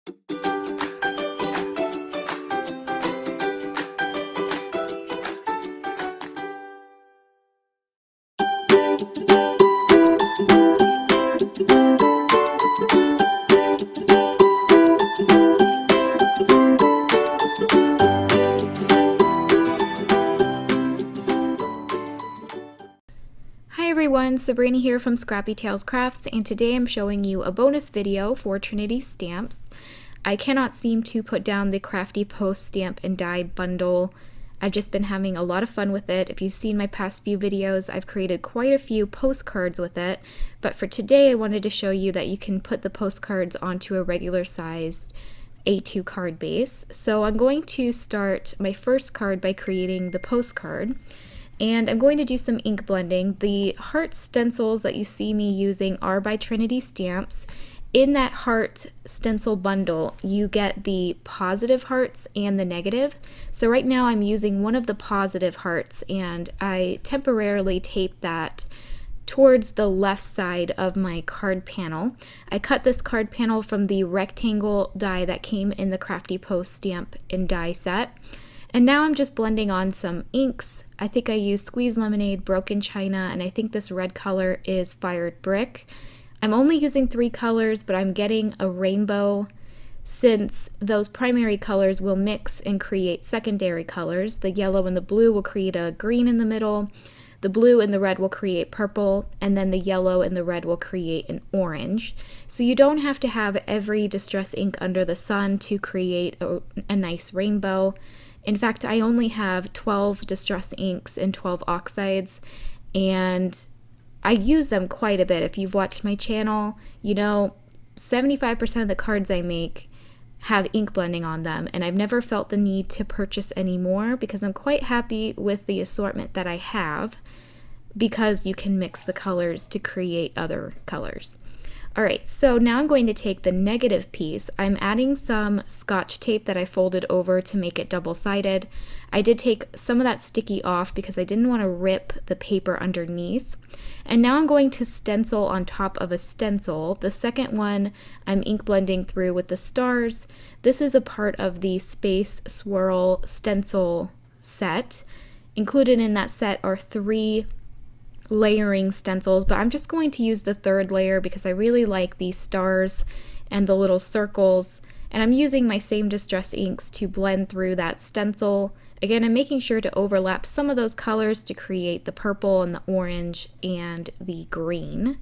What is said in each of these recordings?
Hi everyone, Sabrina here from Scrappy Tales Crafts, and today I'm showing you a bonus video for Trinity Stamps. I cannot seem to put down the Crafty Post stamp and die bundle. I've just been having a lot of fun with it. If you've seen my past few videos, I've created quite a few postcards with it, but for today I wanted to show you that you can put the postcards onto a regular sized A2 card base. So I'm going to start my first card by creating the postcard. And I'm going to do some ink blending. The heart stencils that you see me using are by Trinity Stamps. In that heart stencil bundle, you get the positive hearts and the negative. So right now I'm using one of the positive hearts, and I temporarily tape that towards the left side of my card panel. I cut this card panel from the rectangle die that came in the Crafty Post stamp and die set. And now I'm just blending on some inks. I think I used Squeeze Lemonade, Broken China, and I think this red color is Fired Brick. I'm only using 3 colors, but I'm getting a rainbow since those primary colors will mix and create secondary colors. The yellow and the blue will create a green in the middle, the blue and the red will create purple, and then the yellow and the red will create an orange. So you don't have to have every distress ink under the sun to create a nice rainbow. In fact, I only have 12 distress inks and 12 oxides, and I use them quite a bit. If you've watched my channel, you know 75% of the cards I make have ink blending on them, and I've never felt the need to purchase any more because I'm quite happy with the assortment that I have, because you can mix the colors to create other colors. Alright, so now I'm going to take the negative piece. I'm adding some scotch tape that I folded over to make it double-sided. I did take some of that sticky off because I didn't want to rip the paper underneath. And now I'm going to stencil on top of a stencil. The second one I'm ink blending through with the stars. This is a part of the Space Swirl stencil set. Included in that set are 3 layering stencils, but I'm just going to use the 3rd layer because I really like these stars and the little circles, and I'm using my same distress inks to blend through that stencil. Again, I'm making sure to overlap some of those colors to create the purple and the orange and the green.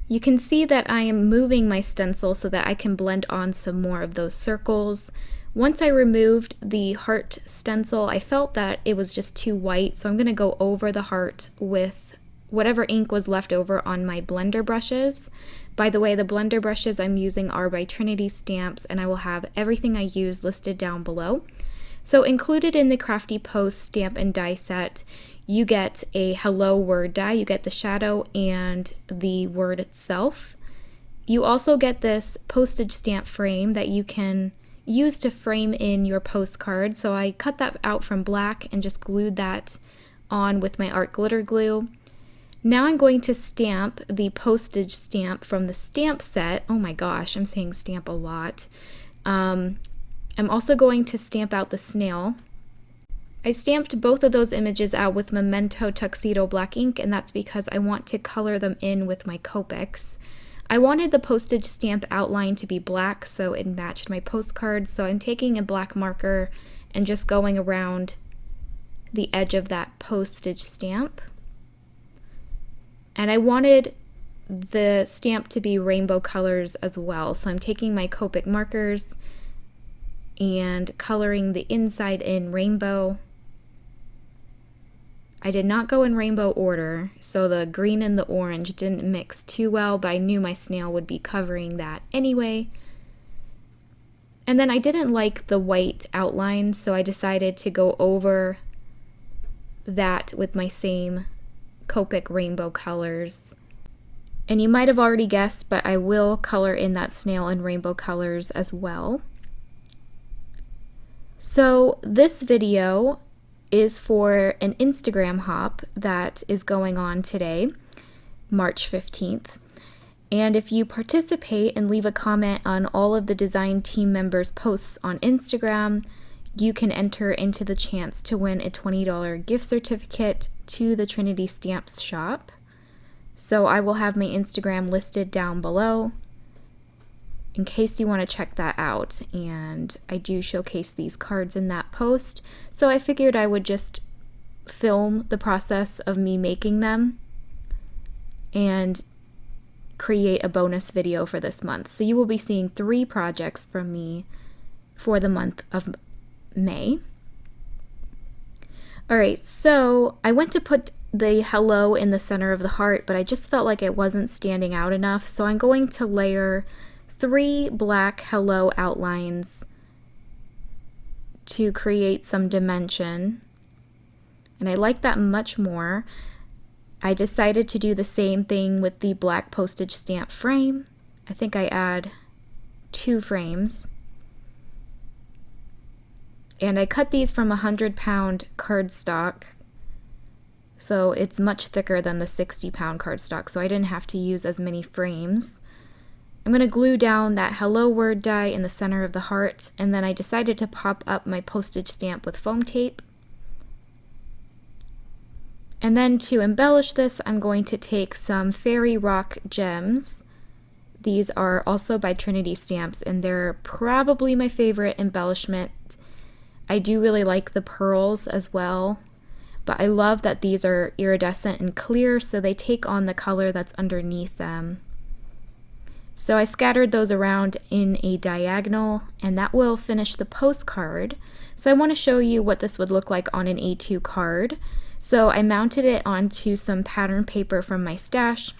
You can see that I am moving my stencil so that I can blend on some more of those circles. Once I removed the heart stencil, I felt that it was just too white, so I'm going to go over the heart with whatever ink was left over on my blender brushes. By the way, the blender brushes I'm using are by Trinity Stamps, and I will have everything I use listed down below. So included in the Crafty Post stamp and die set, you get a hello word die. You get the shadow and the word itself. You also get this postage stamp frame that you can use to frame in your postcard. So I cut that out from black and just glued that on with my art glitter glue. Now I'm going to stamp the postage stamp from the stamp set. Oh my gosh, I'm saying stamp a lot. I'm also going to stamp out the snail. I stamped both of those images out with Memento Tuxedo black ink, and that's because I want to color them in with my Copics. I wanted the postage stamp outline to be black so it matched my postcard, so I'm taking a black marker and just going around the edge of that postage stamp. And I wanted the stamp to be rainbow colors as well, so I'm taking my Copic markers and coloring the inside in rainbow. I did not go in rainbow order, so the green and the orange didn't mix too well, but I knew my snail would be covering that anyway. And then I didn't like the white outline, so I decided to go over that with my same Copic rainbow colors. And you might have already guessed, but I will color in that snail in rainbow colors as well. So this video is for an Instagram hop that is going on today, March 15th. And if you participate and leave a comment on all of the design team members' posts on Instagram, you can enter into the chance to win a $20 gift certificate to the Trinity Stamps shop. So I will have my Instagram listed down below in case you want to check that out. And I do showcase these cards in that post, so I figured I would just film the process of me making them and create a bonus video for this month. So you will be seeing 3 projects from me for the month of May. Alright, so I went to put the hello in the center of the heart, but I just felt like it wasn't standing out enough, so I'm going to layer 3 black hello outlines to create some dimension, and I like that much more. I decided to do the same thing with the black postage stamp frame. I think I add 2 frames. And I cut these from 100-pound cardstock, so it's much thicker than the 60-pound cardstock, so I didn't have to use as many frames. I'm going to glue down that hello word die in the center of the heart, and then I decided to pop up my postage stamp with foam tape. And then to embellish this, I'm going to take some fairy rock gems. These are also by Trinity Stamps, and they're probably my favorite embellishment. I do really like the pearls as well, but I love that these are iridescent and clear, so they take on the color that's underneath them. So I scattered those around in a diagonal, and that will finish the postcard. So I want to show you what this would look like on an A2 card. So I mounted it onto some pattern paper from my stash,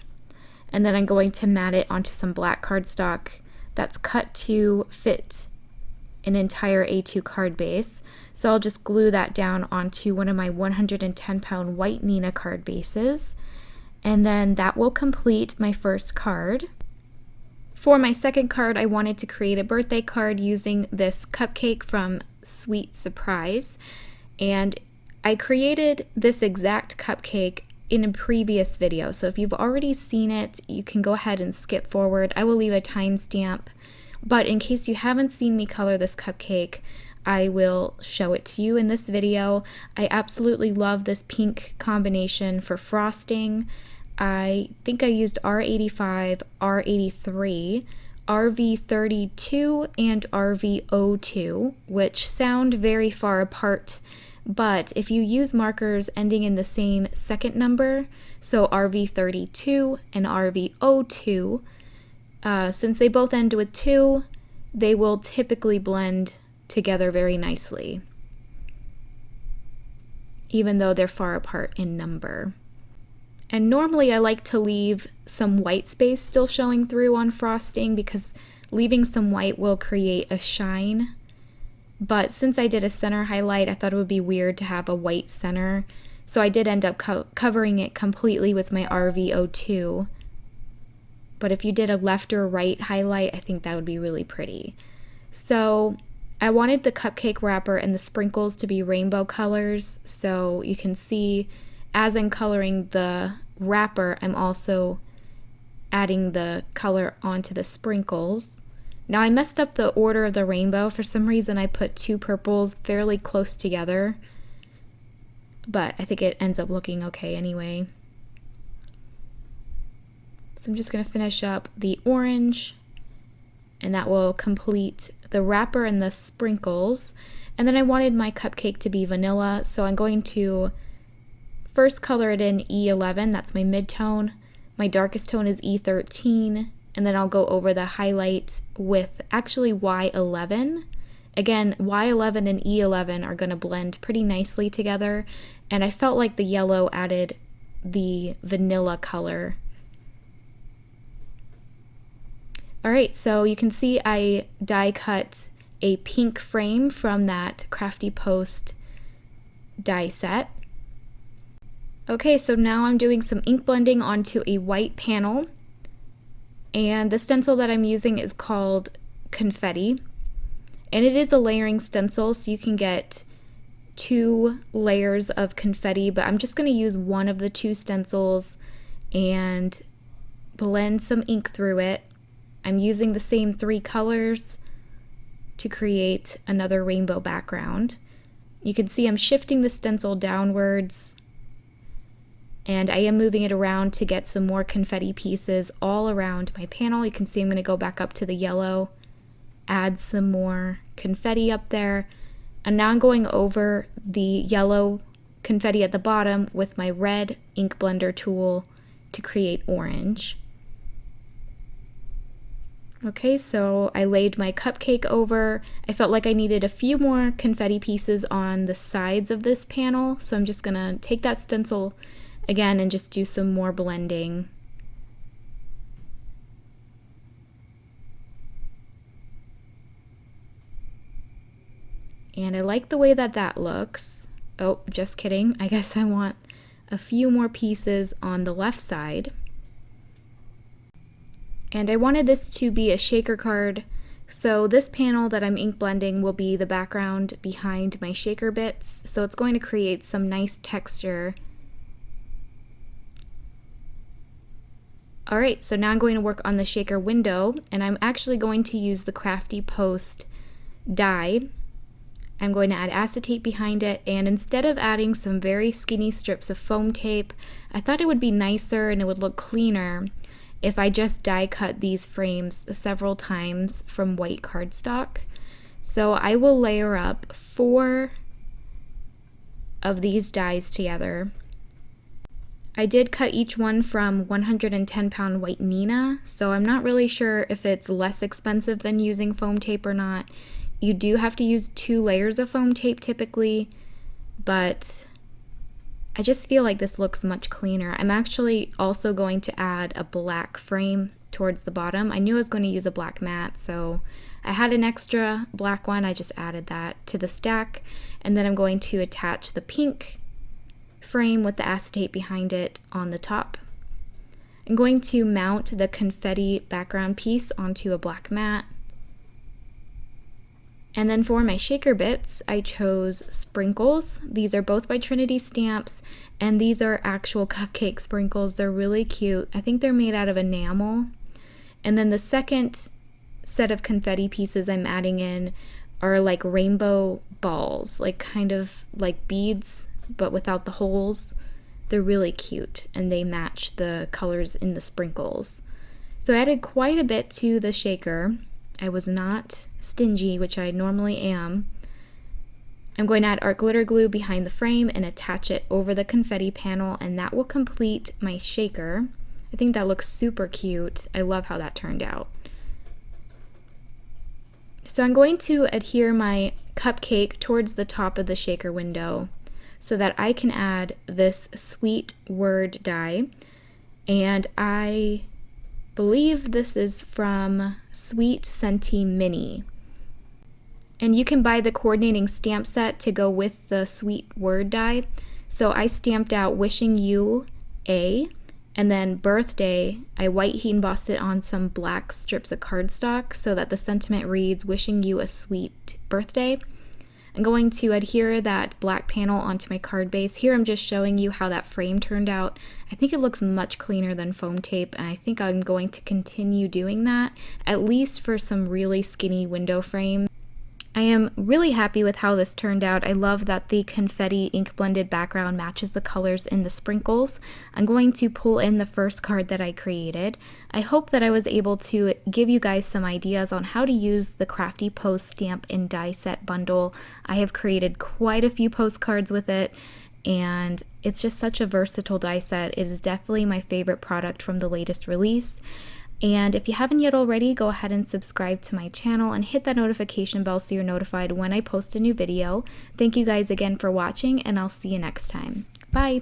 and then I'm going to mat it onto some black cardstock that's cut to fit an entire A2 card base. So I'll just glue that down onto one of my 110-pound white Nina card bases, and then that will complete my first card. For my second card, I wanted to create a birthday card using this cupcake from Sweet Surprise, and I created this exact cupcake in a previous video, so if you've already seen it, you can go ahead and skip forward. I will leave a timestamp, but in case you haven't seen me color this cupcake, I will show it to you in this video. I absolutely love this pink combination for frosting. I think I used R85, R83, RV32, and RV02, which sound very far apart, but if you use markers ending in the same second number, so RV32 and RV02, since they both end with 2, they will typically blend together very nicely, even though they're far apart in number. And normally I like to leave some white space still showing through on frosting because leaving some white will create a shine. But since I did a center highlight, I thought it would be weird to have a white center. So I did end up covering it completely with my RV02. But if you did a left or right highlight, I think that would be really pretty. So I wanted the cupcake wrapper and the sprinkles to be rainbow colors. So you can see as I'm coloring the wrapper, I'm also adding the color onto the sprinkles. Now I messed up the order of the rainbow. For some reason I put 2 purples fairly close together, but I think it ends up looking okay anyway. So I'm just going to finish up the orange, and that will complete the wrapper and the sprinkles. And then I wanted my cupcake to be vanilla, so I'm going to first color it in E11, that's my mid-tone. My darkest tone is E13, and then I'll go over the highlight with actually Y11. Again, Y11 and E11 are going to blend pretty nicely together, and I felt like the yellow added the vanilla color. Alright, so you can see I die cut a pink frame from that Crafty Post die set. Okay, so now I'm doing some ink blending onto a white panel, and the stencil that I'm using is called Confetti, and it is a layering stencil, so you can get 2 layers of confetti, but I'm just going to use one of the 2 stencils and blend some ink through it. I'm using the same 3 colors to create another rainbow background. You can see I'm shifting the stencil downwards, and I am moving it around to get some more confetti pieces all around my panel. You can see I'm going to go back up to the yellow, add some more confetti up there, and now I'm going over the yellow confetti at the bottom with my red ink blender tool to create orange. Okay, so I laid my cupcake over. I felt like I needed a few more confetti pieces on the sides of this panel, so I'm just gonna take that stencil again and just do some more blending. And I like the way that that looks. Oh, just kidding. I guess I want a few more pieces on the left side. And I wanted this to be a shaker card, so this panel that I'm ink blending will be the background behind my shaker bits, so it's going to create some nice texture. Alright, so now I'm going to work on the shaker window, and I'm actually going to use the Crafty Post die. I'm going to add acetate behind it, and instead of adding some very skinny strips of foam tape, I thought it would be nicer and it would look cleaner if I just die cut these frames several times from white cardstock. So I will layer up 4 of these dies together. I did cut each one from 110-pound white Neenah, so I'm not really sure if it's less expensive than using foam tape or not. You do have to use 2 layers of foam tape typically, but I just feel like this looks much cleaner. I'm actually also going to add a black frame towards the bottom. I knew I was going to use a black mat, so I had an extra black one. I just added that to the stack, and then I'm going to attach the pink frame with the acetate behind it on the top. I'm going to mount the confetti background piece onto a black mat. And then for my shaker bits, I chose sprinkles. These are both by Trinity Stamps, and these are actual cupcake sprinkles. They're really cute. I think they're made out of enamel. And then the second set of confetti pieces I'm adding in are like rainbow balls, like kind of like beads, but without the holes. They're really cute, and they match the colors in the sprinkles. So I added quite a bit to the shaker. I was not stingy, which I normally am. I'm going to add art glitter glue behind the frame and attach it over the confetti panel, and that will complete my shaker. I think that looks super cute. I love how that turned out. So I'm going to adhere my cupcake towards the top of the shaker window so that I can add this sweet word die, and I believe this is from Sweet Scenty Mini. And you can buy the coordinating stamp set to go with the sweet word die. So I stamped out Wishing You A, and then Birthday, I white heat embossed it on some black strips of cardstock so that the sentiment reads, Wishing You a Sweet Birthday. I'm going to adhere that black panel onto my card base. Here I'm just showing you how that frame turned out. I think it looks much cleaner than foam tape, and I think I'm going to continue doing that, at least for some really skinny window frames. I am really happy with how this turned out. I love that the confetti ink blended background matches the colors in the sprinkles. I'm going to pull in the first card that I created. I hope that I was able to give you guys some ideas on how to use the Crafty Post stamp and die set bundle. I have created quite a few postcards with it, and it's just such a versatile die set. It is definitely my favorite product from the latest release. And if you haven't yet already, go ahead and subscribe to my channel and hit that notification bell so you're notified when I post a new video. Thank you guys again for watching, and I'll see you next time. Bye!